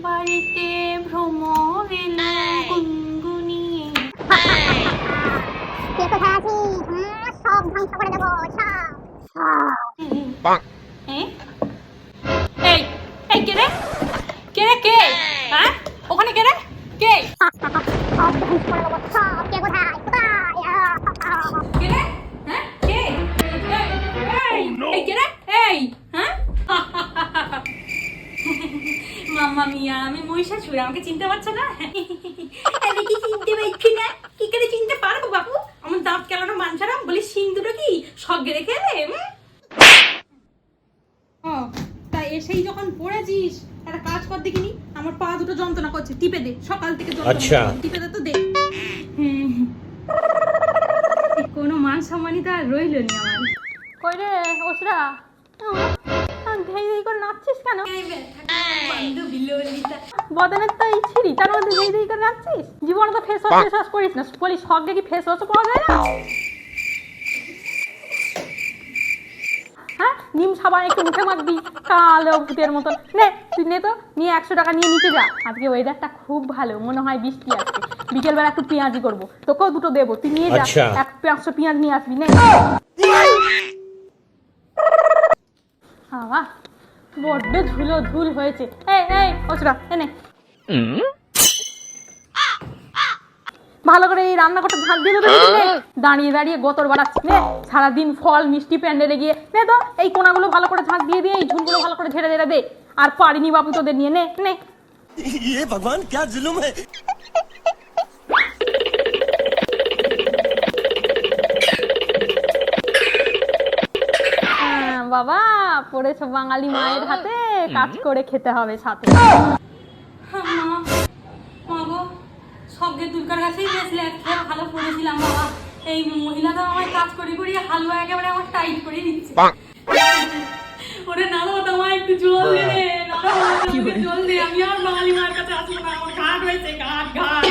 বাড়িতে ভ্রমর এলো গুনগুনিয়ে। কে কোথায় আছিস? সব ধ্বংস করে দেবো, সব। এই এই কে রে? কে রে কে? হ্যাঁ ওখানে কে রে? কে? সব ধ্বংস করে দেবো, সব। কে কোথায়? কোথায়? কে রে? হ্যাঁ কে? এই কে রে? এই হ্যাঁ মাম্মা মিয়া, আমি মহিষাসুর, আমাকে চিনতে পারছো না? আমি কি চিনতে পারছি না? কি করে চিনতে পারবো বাবু? আমার দাঁত কেলানো মানছাড়া বলি শিং দুটো কি সঙ্গে রেখে এলে? ও তা এসেই যখন পড়েছিস একটা কাজ কর দেখিনি, আমার পা দুটো যন্ত্রণা করছে, টিপে দে, সকাল থেকে যন্ত্রণা করছে, টিপে দে তো দে। কোনো মান সম্মানই তো আর রইল নি আমার। কই রে ওসরা, ধেই ধেই করে নাচছিস কেন? বদনের তো এই ছিড়ি, তার মধ্যে ধেই ধেই করে নাচছিস? জীবনে তো ফেস ওয়াশ করিস না, বলিস সঙ্গে কি ফেস ওয়াশও পাওয়া যায় না? হ্যাঁ নিম সাবান একটু মুখে মাখবি কালো ভূতের মতন। নে তুই নে তো, নিয়ে 100 টাকা নিয়ে নিচে যা। আজকে ওয়েদারটা খুব ভালো, মনে হয় বৃষ্টি আসবে। বিকেলবেলা একটু পেঁয়াজি করবো, তোকেও দুটো দেবো, তুই নিয়ে যা। 500 পেঁয়াজ নিয়ে আসবি। নে বাবা বড্ড ধুলো ধুল হয়েছে। এই এই ওসরা এনে ভালো করে এই রান্নাঘরটা ঝাঁট দিয়ে দেবে। দাঁড়িয়ে দাঁড়িয়ে গোতর বাড়াচ্ছি। নে সারাদিন ফল মিষ্টি প্যান্ডেলে গিয়ে নে তো এই কোনাগুলো ভালো করে ঝাঁট দিয়ে দিয়ে এই ঝুলগুলো ভালো করে ঝেড়ে ঝেড়ে দে। আর পারিনি বাবু তোদের নিয়ে। নে নে ये भगवान क्या जुल्म है। বাবা পড়েছো বাঙালি মায়ের হাতে, কাজ করে খেতে হবে সাথে। সঙ্গে দুর্গার কাছেই গেছিলে, খেয়ে ভালো পড়েছিলাম বাবা। এই মহিলা তো আমার কাজ করি করি হালুয়া একেবারে আমার টাইট করে দিচ্ছে। ওরে না দাদা আমার একটু জল দে, জল দে, আমি আর বাঙালি মায়ের কাছে আসবো না, আমার ঘাট হয়েছে, ঘাট ঘাট।